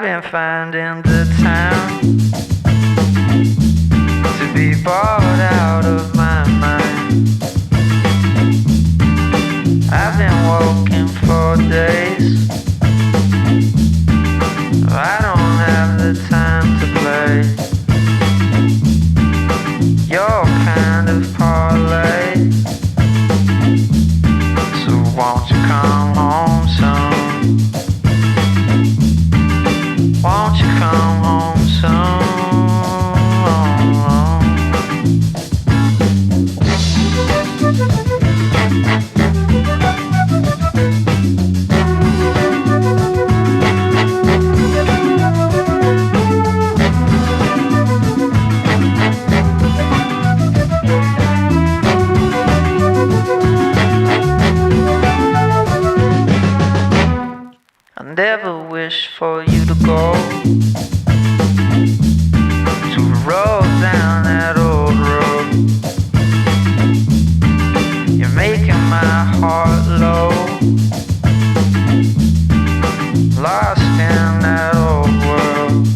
been finding the time to be bored out of my mind. I've been walking for days. I don't have the time to play your kind of parlay. So won't you come home soon? Won't you come home soon? I never wish for you to go to roll down that old road. You're making my heart low, lost in that old world.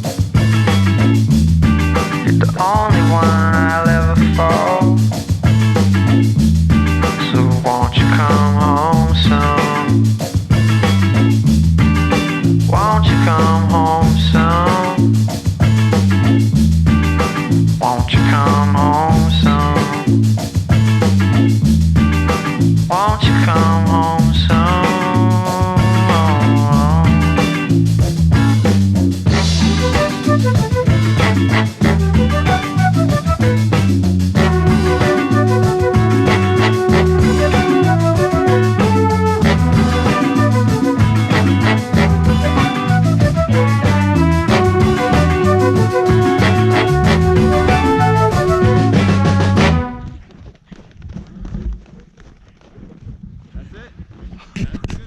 You're the only one I'll ever fall. So won't you come home soon? Won't you come home soon? Won't you come home soon? Won't you come home soon? That's it?